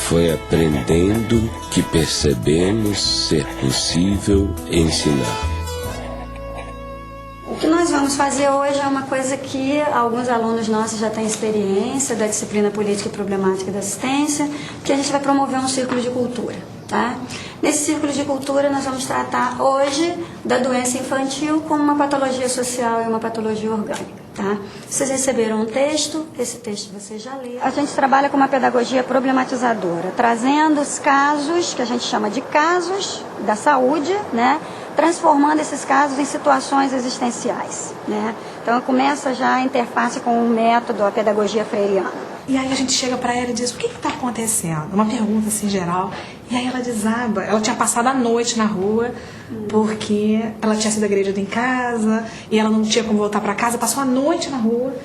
Foi aprendendo que percebemos ser possível ensinar. O que nós vamos fazer hoje é uma coisa que alguns alunos nossos já têm experiência da disciplina Política e Problemática da Assistência, que a gente vai promover um círculo de cultura, tá? Nesse círculo de cultura nós vamos tratar hoje da doença infantil como uma patologia social e uma patologia orgânica, tá? Vocês receberam um texto, esse texto vocês já leram. A gente trabalha com uma pedagogia problematizadora, trazendo os casos, que a gente chama de casos da saúde, né? Transformando esses casos em situações existenciais, né? Então começa já a interface com o método, a pedagogia freiriana. E aí a gente chega para ela e diz, o que está acontecendo? Uma pergunta assim geral. E aí ela desaba. Ela tinha passado a noite na rua, porque ela tinha sido agredida em casa, e ela não tinha como voltar para casa, passou a noite na rua.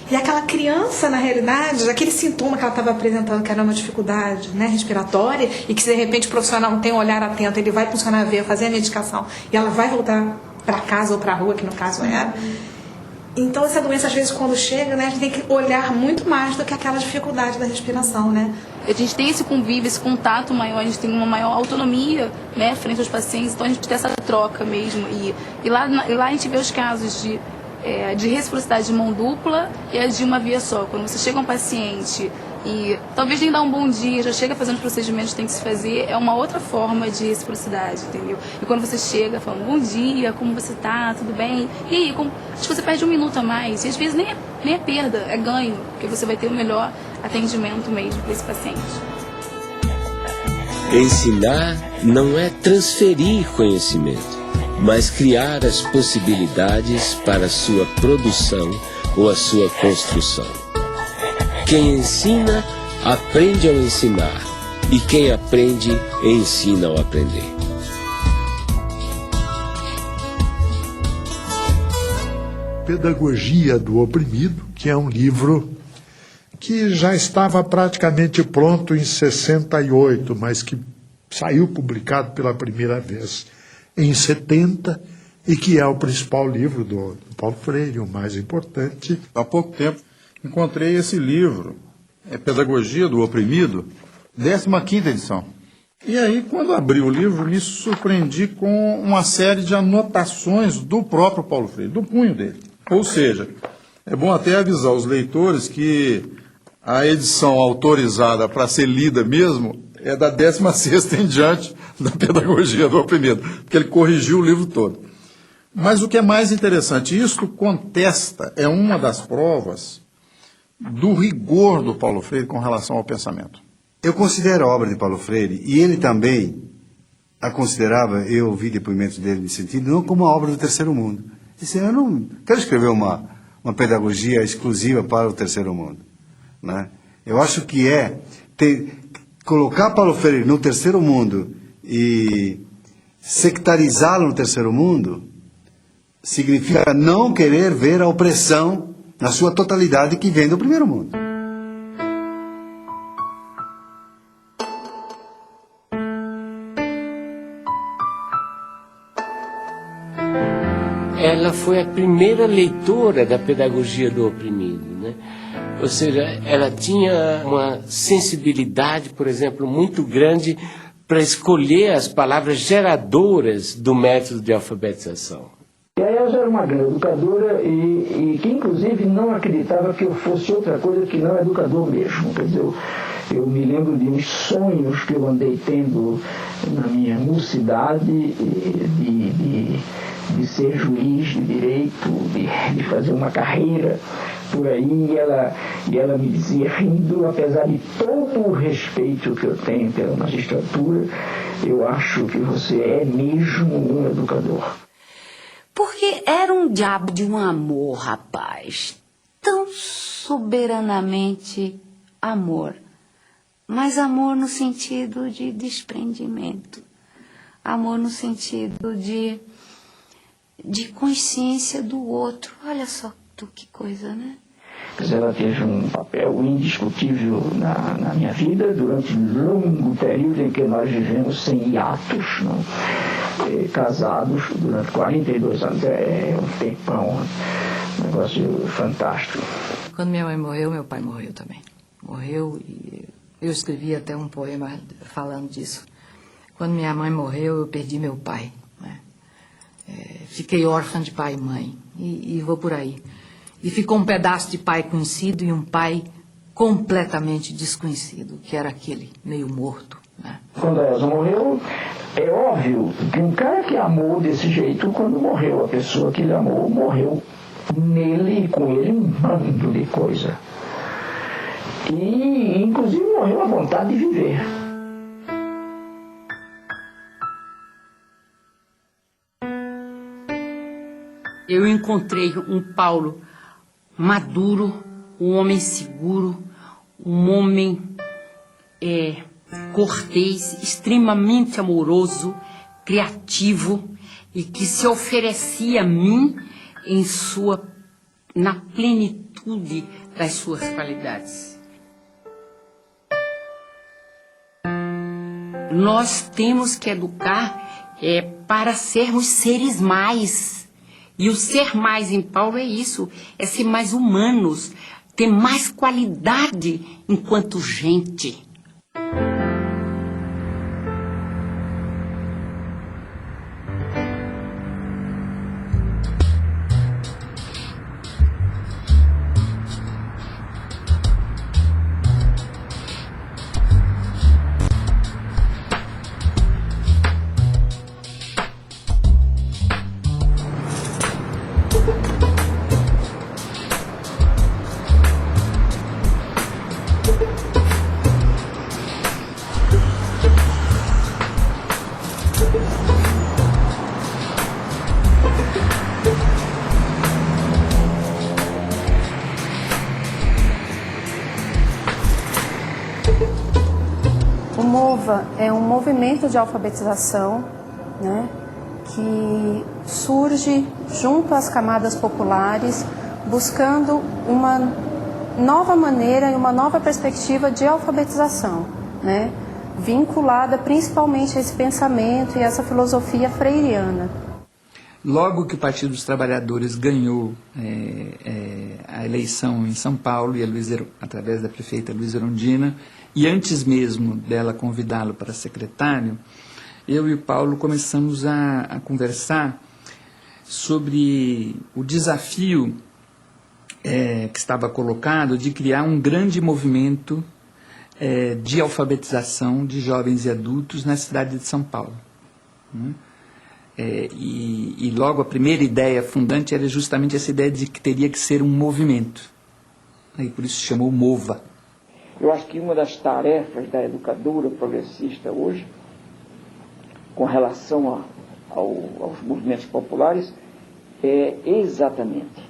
E aquela criança, na realidade, aquele sintoma que ela estava apresentando, que era uma dificuldade, né, respiratória, e que se de repente o profissional não tem um olhar atento, ele vai funcionar a ver, fazer a medicação, e ela vai voltar para casa ou para a rua, que no caso era. Então essa doença, às vezes, quando chega, né, a gente tem que olhar muito mais do que aquela dificuldade da respiração, né? A gente tem esse convívio, esse contato maior, a gente tem uma maior autonomia, né, frente aos pacientes, então a gente tem essa troca mesmo. E lá a gente vê os casos de reciprocidade de mão dupla e a de uma via só. Quando você chega a um paciente e talvez nem dá um bom dia, já chega fazendo os procedimentos que tem que se fazer, é uma outra forma de reciprocidade, entendeu? E quando você chega falando, bom dia, como você tá, tudo bem? E aí, acho que você perde um minuto a mais, e às vezes nem é perda, é ganho, porque você vai ter o melhor atendimento mesmo para esse paciente. Ensinar não é transferir conhecimento, mas criar as possibilidades para a sua produção ou a sua construção. Quem ensina, aprende ao ensinar, e quem aprende, ensina ao aprender. Pedagogia do Oprimido, que é um livro que já estava praticamente pronto em 68, mas que saiu publicado pela primeira vez em 70, e que é o principal livro do Paulo Freire, o mais importante. Há pouco tempo encontrei esse livro, Pedagogia do Oprimido, 15ª edição. E aí, quando abri o livro, me surpreendi com uma série de anotações do próprio Paulo Freire, do punho dele. Ou seja, é bom até avisar os leitores que a edição autorizada para ser lida mesmo é da 16ª em diante da Pedagogia do Oprimido, porque ele corrigiu o livro todo. Mas o que é mais interessante, isto contesta, é uma das provas do rigor do Paulo Freire com relação ao pensamento. Eu considero a obra de Paulo Freire, e ele também a considerava, eu ouvi depoimentos dele nesse sentido, não como uma obra do terceiro mundo. Ele disse, eu não quero escrever uma pedagogia exclusiva para o terceiro mundo, né? Eu acho que colocar Paulo Freire no terceiro mundo e sectarizá-lo no terceiro mundo significa não querer ver a opressão na sua totalidade que vem do primeiro mundo. Ela foi a primeira leitora da pedagogia do oprimido, né? Ou seja, ela tinha uma sensibilidade, por exemplo, muito grande para escolher as palavras geradoras do método de alfabetização. E a Elza era uma grande educadora e que, inclusive, não acreditava que eu fosse outra coisa que não educador mesmo. Quer dizer, eu me lembro de uns sonhos que eu andei tendo na minha mocidade de ser juiz de direito, de fazer uma carreira por aí, e ela me dizia, rindo, apesar de todo o respeito que eu tenho pela magistratura, eu acho que você é mesmo um educador. Porque era um diabo de um amor, rapaz, tão soberanamente amor, mas amor no sentido de desprendimento, amor no sentido de consciência do outro. Olha só que coisa, né? Mas ela teve um papel indiscutível na minha vida durante um longo período em que nós vivemos sem hiatos, não? Casados durante 42 anos. É um tempão, um negócio fantástico. Quando minha mãe morreu, meu pai morreu também. Morreu e Eu escrevi até um poema falando disso. Quando minha mãe morreu, eu perdi meu pai, né? Fiquei órfã de pai e mãe, e vou por aí. E ficou um pedaço de pai conhecido e um pai completamente desconhecido, que era aquele meio morto, né? Quando a Elza morreu, é óbvio que um cara que amou desse jeito, quando morreu, a pessoa que ele amou, morreu nele e com ele um bando de coisa. E, inclusive, morreu a vontade de viver. Eu encontrei um Paulo maduro, um homem seguro, um homem cortês, extremamente amoroso, criativo e que se oferecia a mim na plenitude das suas qualidades. Nós temos que educar para sermos seres mais. E o ser mais em Paulo é isso, é ser mais humanos, ter mais qualidade enquanto gente. O MOVA é um movimento de alfabetização, né, que surge junto às camadas populares, buscando uma nova maneira e uma nova perspectiva de alfabetização, né, vinculada principalmente a esse pensamento e essa filosofia freiriana. Logo que o Partido dos Trabalhadores ganhou a eleição em São Paulo, e através da prefeita Luísa Erundina, e antes mesmo dela convidá-lo para secretário, eu e o Paulo começamos a conversar sobre o desafio que estava colocado de criar um grande movimento de alfabetização de jovens e adultos na cidade de São Paulo, né? E logo a primeira ideia fundante era justamente essa ideia de que teria que ser um movimento. E por isso se chamou MOVA. Eu acho que uma das tarefas da educadora progressista hoje, com relação aos movimentos populares, é exatamente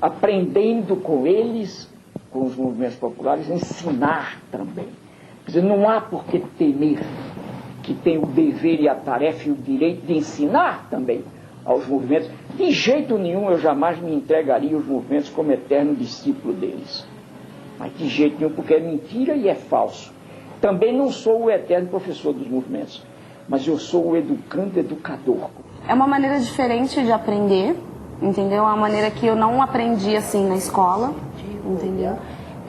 aprendendo com eles, com os movimentos populares, ensinar também. Quer dizer, não há por que temer, que tem o dever e a tarefa e o direito de ensinar também aos movimentos. De jeito nenhum eu jamais me entregaria aos movimentos como eterno discípulo deles. Mas de jeito nenhum, porque é mentira e é falso. Também não sou o eterno professor dos movimentos, mas eu sou o educador. É uma maneira diferente de aprender, entendeu? É uma maneira que eu não aprendi assim na escola, entendeu?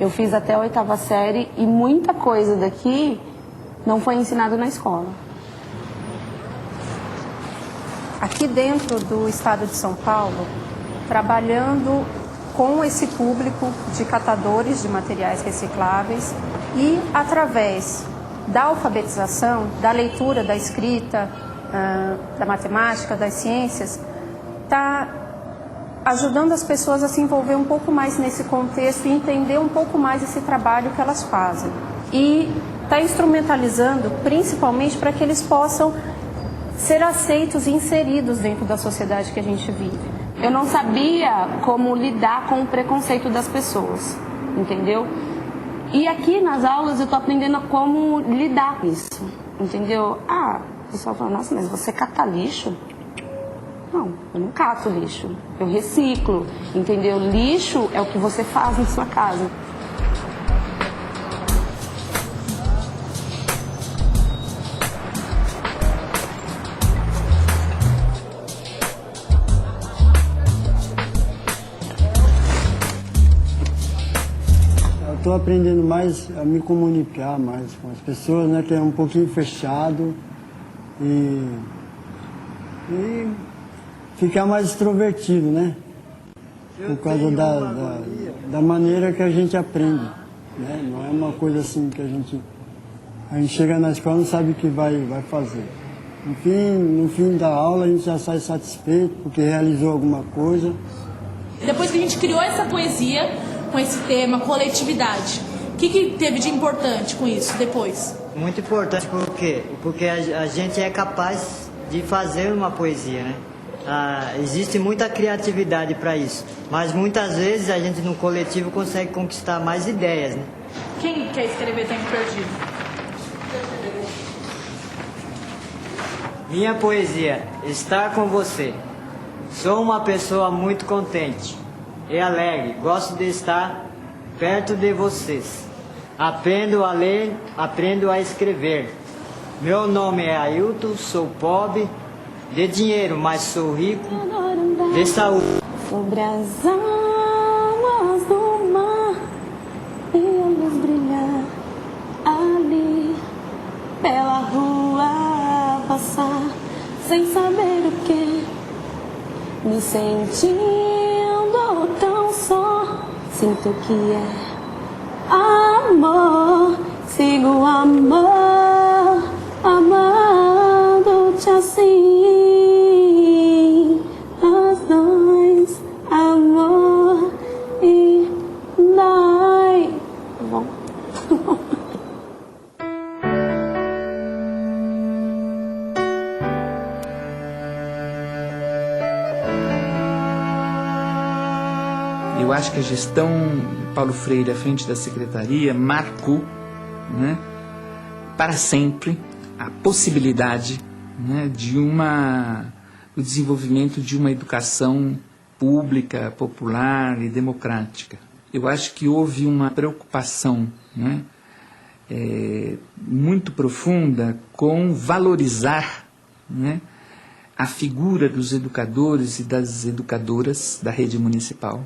Eu fiz até a 8ª série e muita coisa daqui não foi ensinado na escola. Aqui dentro do estado de São Paulo, trabalhando com esse público de catadores de materiais recicláveis e através da alfabetização, da leitura, da escrita, da matemática, das ciências, está ajudando as pessoas a se envolver um pouco mais nesse contexto e entender um pouco mais esse trabalho que elas fazem. E está instrumentalizando principalmente para que eles possam ser aceitos e inseridos dentro da sociedade que a gente vive. Eu não sabia como lidar com o preconceito das pessoas, entendeu? E aqui nas aulas eu estou aprendendo como lidar com isso, entendeu? O pessoal fala, nossa, mas você cata lixo? Não, eu não cato lixo, eu reciclo, entendeu? Lixo é o que você faz em sua casa. Estou estou aprendendo mais a me comunicar mais com as pessoas, né, que é um pouquinho fechado e ficar mais extrovertido, né? Por causa da maneira que a gente aprende, né? Não é uma coisa assim que a gente chega na escola e não sabe o que vai fazer. No fim da aula a gente já sai satisfeito porque realizou alguma coisa. Depois que a gente criou essa poesia com esse tema, coletividade, o que teve de importante com isso depois? Muito importante porque a gente é capaz de fazer uma poesia, né? Existe muita criatividade para isso, mas muitas vezes a gente no coletivo consegue conquistar mais ideias, né? Quem quer escrever Tempo Perdido? Minha poesia, estar com você. Sou uma pessoa muito contente e alegre, gosto de estar perto de vocês. Aprendo a ler, aprendo a escrever. Meu nome é Ailton, sou pobre de dinheiro, mas sou rico de saúde. Sobre as águas do mar e a luz brilhar ali pela rua passar sem saber o que, me sentindo tão só, sinto que é amor, sigo amor, amando-te assim, nós dois, amor e dói. Tá bom? Eu acho que a gestão Paulo Freire à frente da secretaria marcou, né, para sempre a possibilidade, né, do desenvolvimento de uma educação pública, popular e democrática. Eu acho que houve uma preocupação, né, muito profunda com valorizar, né, a figura dos educadores e das educadoras da rede municipal.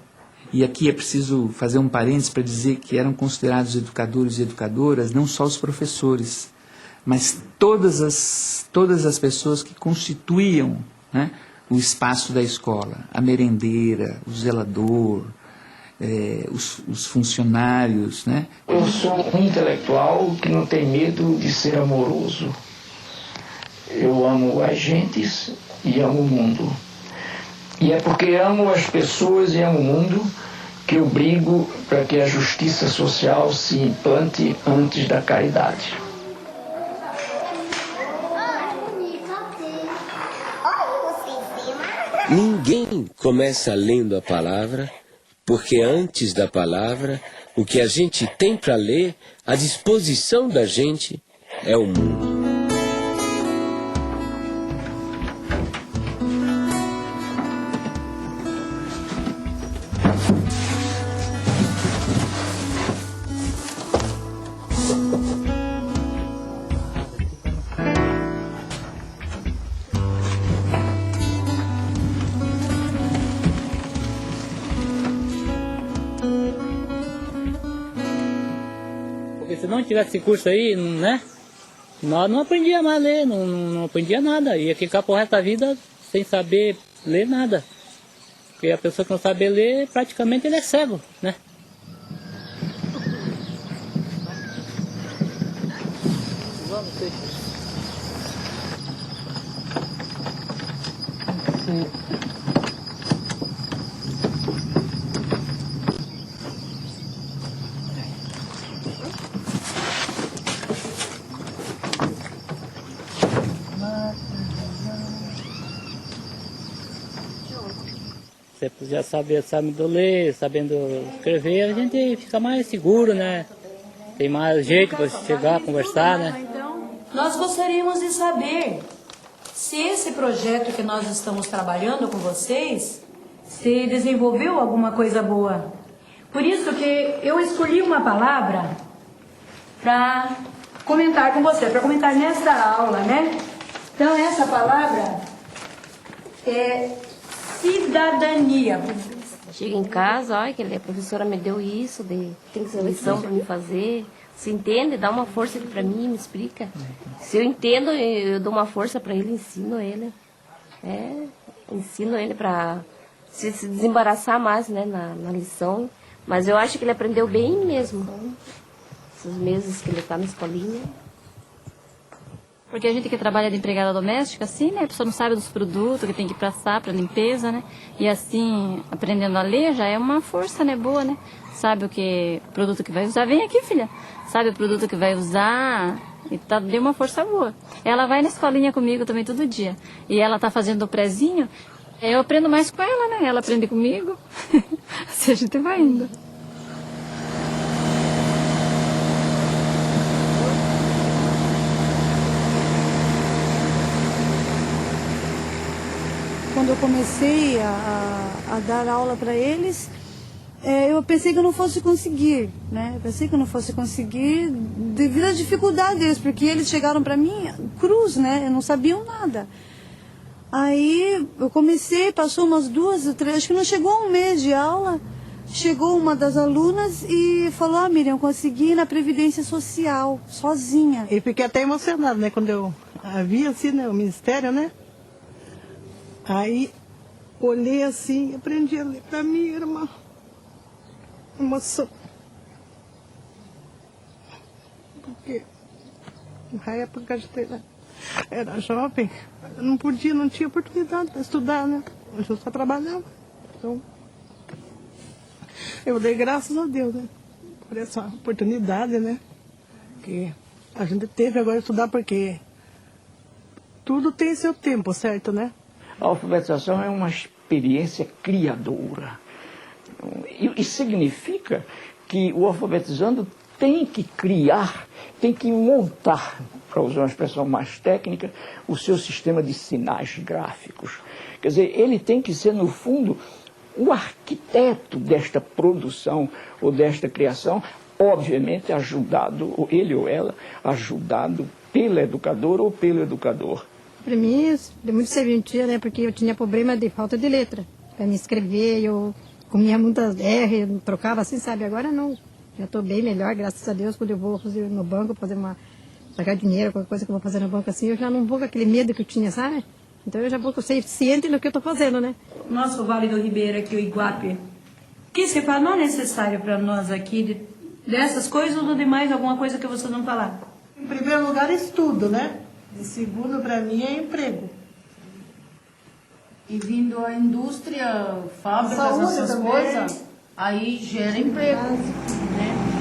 E aqui é preciso fazer um parênteses para dizer que eram considerados educadores e educadoras não só os professores, mas todas as pessoas que constituíam, né, o espaço da escola, a merendeira, o zelador, os funcionários, né? Eu sou um intelectual que não tem medo de ser amoroso. Eu amo as gentes e amo o mundo. E é porque amo as pessoas e amo o mundo que eu brigo para que a justiça social se implante antes da caridade. Ninguém começa lendo a palavra, porque antes da palavra, o que a gente tem para ler, à disposição da gente, é o mundo. Se não tivesse esse curso aí, né, nós não aprendíamos mais a ler, não aprendia nada. Ia ficar pro resto da vida sem saber ler nada. Porque a pessoa que não sabe ler, praticamente ele é cego, né? Você já sabendo ler, sabendo escrever, a gente fica mais seguro, né? Tem mais jeito para chegar, conversar, né? Então, nós gostaríamos de saber se esse projeto que nós estamos trabalhando com vocês, se desenvolveu alguma coisa boa. Por isso que eu escolhi uma palavra para comentar com você, para comentar nesta aula, né? Então, essa palavra é cidadania. Chega em casa, olha, que a professora me deu isso, tem lição para me fazer. Se entende, dá uma força para mim, me explica. Se eu entendo, eu dou uma força para ele, ensino ele. Ensino ele para se desembaraçar mais, né, na lição. Mas eu acho que ele aprendeu bem mesmo. Esses meses que ele está na escolinha. Porque a gente que trabalha de empregada doméstica, assim, né? A pessoa não sabe dos produtos que tem que passar para limpeza, né? E assim, aprendendo a ler já é uma força, né? Boa, né? Sabe o que produto que vai usar. Vem aqui, filha. Sabe o produto que vai usar. E deu uma força boa. Ela vai na escolinha comigo também todo dia. E ela tá fazendo o prezinho. Eu aprendo mais com ela, né? Ela aprende comigo. Assim a gente vai indo. Quando eu comecei a dar aula para eles, eu pensei que eu não fosse conseguir, né? Eu pensei que eu não fosse conseguir devido à dificuldade deles, porque eles chegaram para mim cruz, né? Eu não sabiam nada. Aí eu comecei, passou umas 2 ou 3, acho que não chegou um mês de aula, chegou uma das alunas e falou: Miriam, eu consegui ir na Previdência Social, sozinha. Eu fiquei até emocionada, né? Quando eu vi assim, né, o Ministério, né? Aí, olhei assim, aprendi a ler. Para mim era uma emoção. Porque na época a gente era jovem, eu não tinha oportunidade para estudar, né? Eu só trabalhava. Então, eu dei graças a Deus, né? Por essa oportunidade, né? Que a gente teve agora de estudar, porque tudo tem seu tempo, certo, né? A alfabetização é uma experiência criadora. E significa que o alfabetizando tem que criar, tem que montar, para usar uma expressão mais técnica, o seu sistema de sinais gráficos. Quer dizer, ele tem que ser, no fundo, o arquiteto desta produção ou desta criação, obviamente ajudado, ele ou ela, ajudado pela educadora ou pelo educador. Para mim, deu muito serventia, né? Porque eu tinha problema de falta de letra. Para me escrever, eu comia muitas R, trocava assim, sabe? Agora não. Já estou bem melhor, graças a Deus. Quando eu vou fazer no banco, pagar dinheiro, qualquer coisa que eu vou fazer no banco assim, eu já não vou com aquele medo que eu tinha, sabe? Então eu já vou ciente do que eu estou fazendo, né? Nosso Vale do Ribeira aqui, o Iguape, o que se fala não é necessário para nós aqui, dessas coisas ou de mais alguma coisa que você não falar? Em primeiro lugar, estudo, né? E segundo, para mim, é emprego. E vindo a indústria, fábricas, Saúde essas também. coisas, aí gera emprego, né?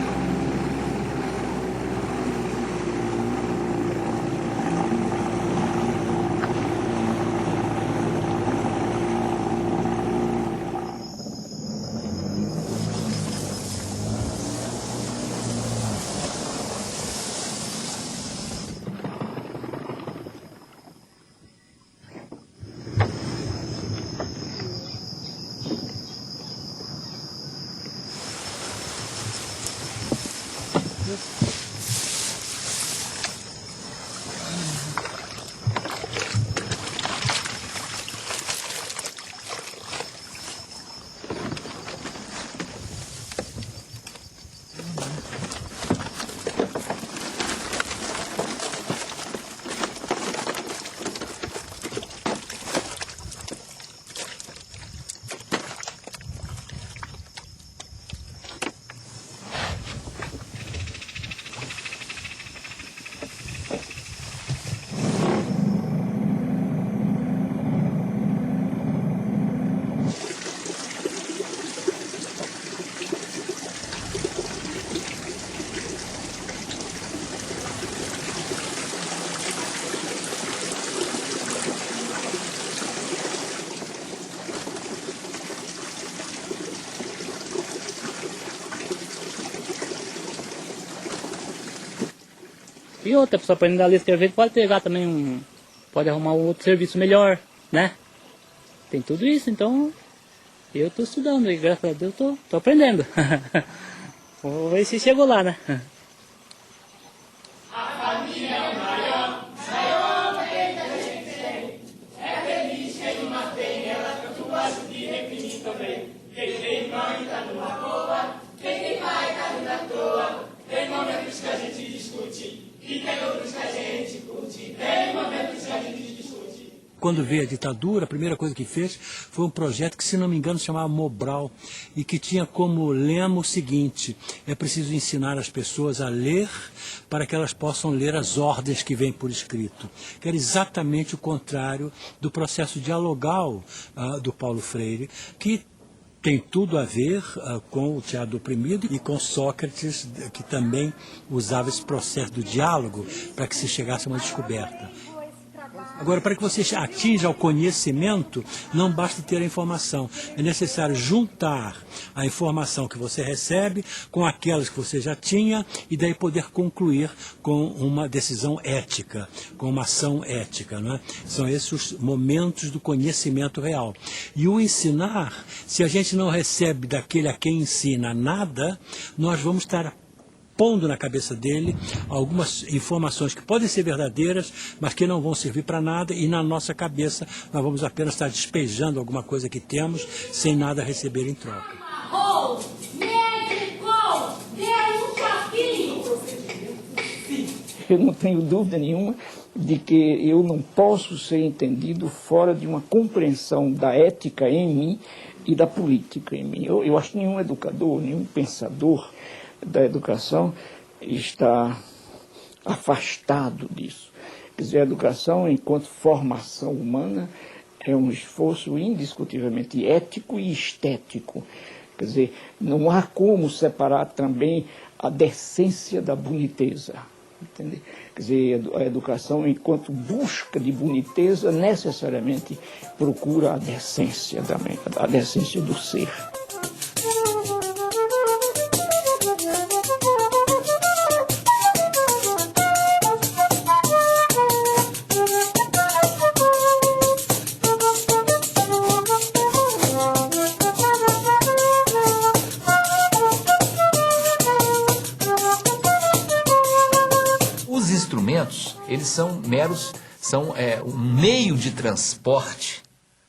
E outra pessoa aprendendo a ler e escrever pode pegar também pode arrumar um outro serviço melhor, né? Tem tudo isso, então eu estou estudando e graças a Deus estou aprendendo. Vamos ver se chegou lá, né? É feliz quem uma tem, ela tanto gosta de definir também. momentos que a gente discute, e tem outros que a gente curte. Tem momentos que a gente discute. Quando veio a ditadura, a primeira coisa que fez foi um projeto que, se não me engano, se chamava Mobral, e que tinha como lema o seguinte: é preciso ensinar as pessoas a ler para que elas possam ler as ordens que vêm por escrito. Que era exatamente o contrário do processo dialogal do Paulo Freire, que tem tudo a ver com o teatro do oprimido e com Sócrates, que também usava esse processo do diálogo para que se chegasse a uma descoberta. Agora, para que você atinja o conhecimento, não basta ter a informação. É necessário juntar a informação que você recebe com aquelas que você já tinha e daí poder concluir com uma decisão ética, com uma ação ética, não é? São esses os momentos do conhecimento real. E o ensinar, se a gente não recebe daquele a quem ensina nada, nós vamos estar pondo na cabeça dele algumas informações que podem ser verdadeiras, mas que não vão servir para nada, e na nossa cabeça nós vamos apenas estar despejando alguma coisa que temos sem nada receber em troca. Eu não tenho dúvida nenhuma de que eu não posso ser entendido fora de uma compreensão da ética em mim e da política em mim. Eu acho que nenhum educador, nenhum pensador da educação está afastado disso. Quer dizer, a educação, enquanto formação humana, é um esforço indiscutivelmente ético e estético. Quer dizer, não há como separar também a decência da boniteza. Entende? Quer dizer, a educação, enquanto busca de boniteza, necessariamente procura a decência também, a decência do ser. Eles são um meio de transporte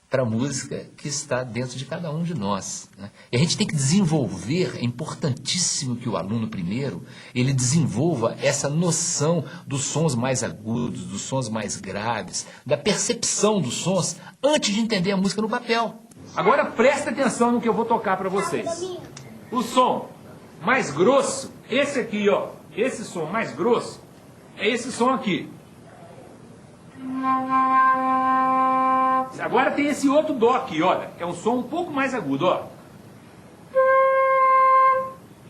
para a música que está dentro de cada um de nós, né? E a gente tem que desenvolver, é importantíssimo que o aluno primeiro, ele desenvolva essa noção dos sons mais agudos, dos sons mais graves, da percepção dos sons, antes de entender a música no papel. Agora presta atenção no que eu vou tocar para vocês. O som mais grosso, esse aqui, ó, esse som mais grosso, é esse som aqui. Agora tem esse outro dó aqui, olha. É um som um pouco mais agudo, ó.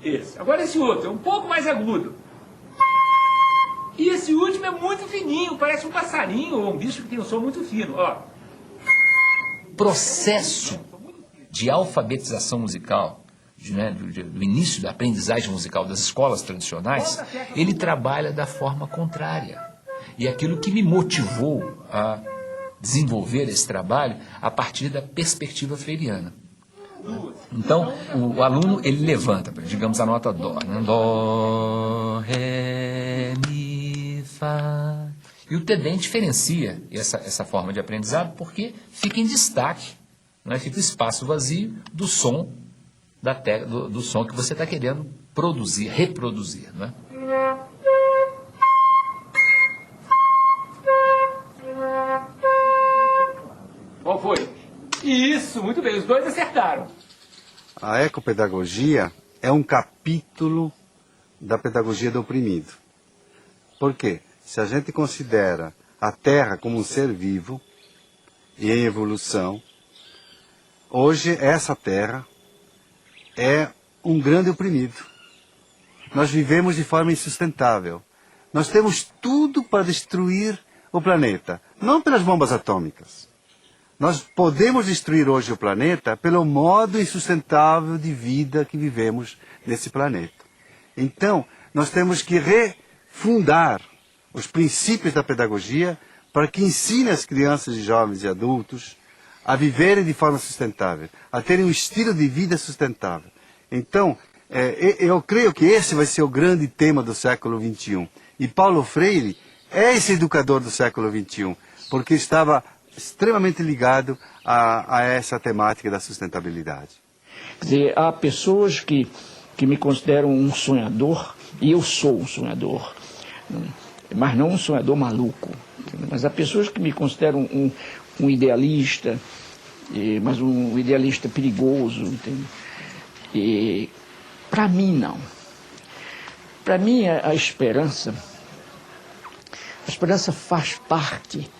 Esse. Agora esse outro é um pouco mais agudo. E esse último é muito fininho, parece um passarinho ou um bicho que tem um som muito fino, ó. O processo de alfabetização musical, do início da aprendizagem musical das escolas tradicionais, ele trabalha da forma contrária. E aquilo que me motivou a desenvolver esse trabalho a partir da perspectiva freiriana. Então, o aluno, ele levanta, digamos, a nota Dó. Né? Dó, Ré, Mi, Fá. E o TEDEM diferencia essa forma de aprendizado porque fica em destaque, né? Fica o espaço vazio do som, do som que você está querendo produzir, reproduzir, né? Qual foi? Isso, muito bem, os dois acertaram. A ecopedagogia é um capítulo da pedagogia do oprimido. Por quê? Se a gente considera a Terra como um ser vivo e em evolução, hoje essa Terra é um grande oprimido. Nós vivemos de forma insustentável. Nós temos tudo para destruir o planeta, não pelas bombas atômicas. Nós podemos destruir hoje o planeta pelo modo insustentável de vida que vivemos nesse planeta. Então, nós temos que refundar os princípios da pedagogia para que ensine as crianças, jovens e adultos a viverem de forma sustentável, a terem um estilo de vida sustentável. Então, eu creio que esse vai ser o grande tema do século XXI. E Paulo Freire é esse educador do século XXI, porque estava extremamente ligado a essa temática da sustentabilidade. Quer dizer, há pessoas que me consideram um sonhador, E eu sou um sonhador, mas não um sonhador maluco. Mas há pessoas que me consideram um idealista, mas um idealista perigoso. Entende? E para mim, não. Para mim, a esperança faz parte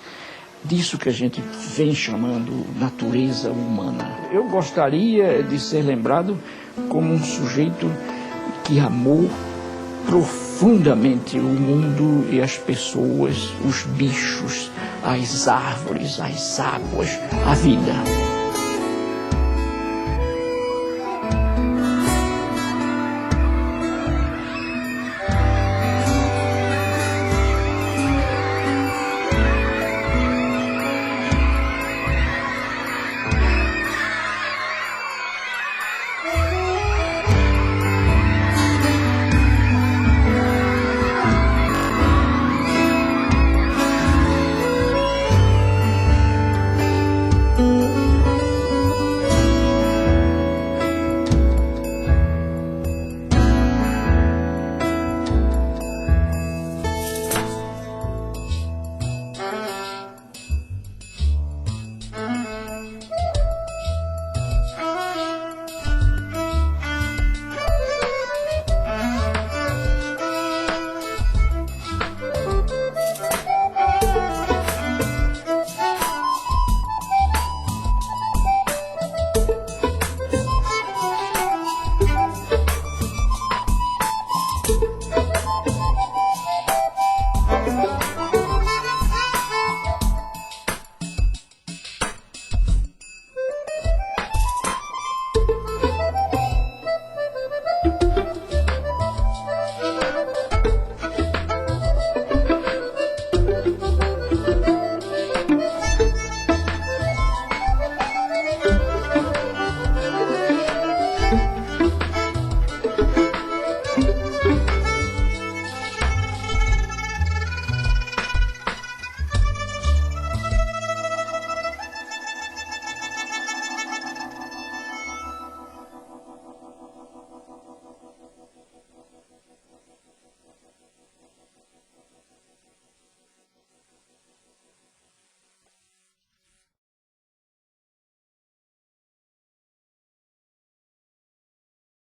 disso que a gente vem chamando natureza humana. Eu gostaria de ser lembrado como um sujeito que amou profundamente o mundo e as pessoas, os bichos, as árvores, as águas, a vida.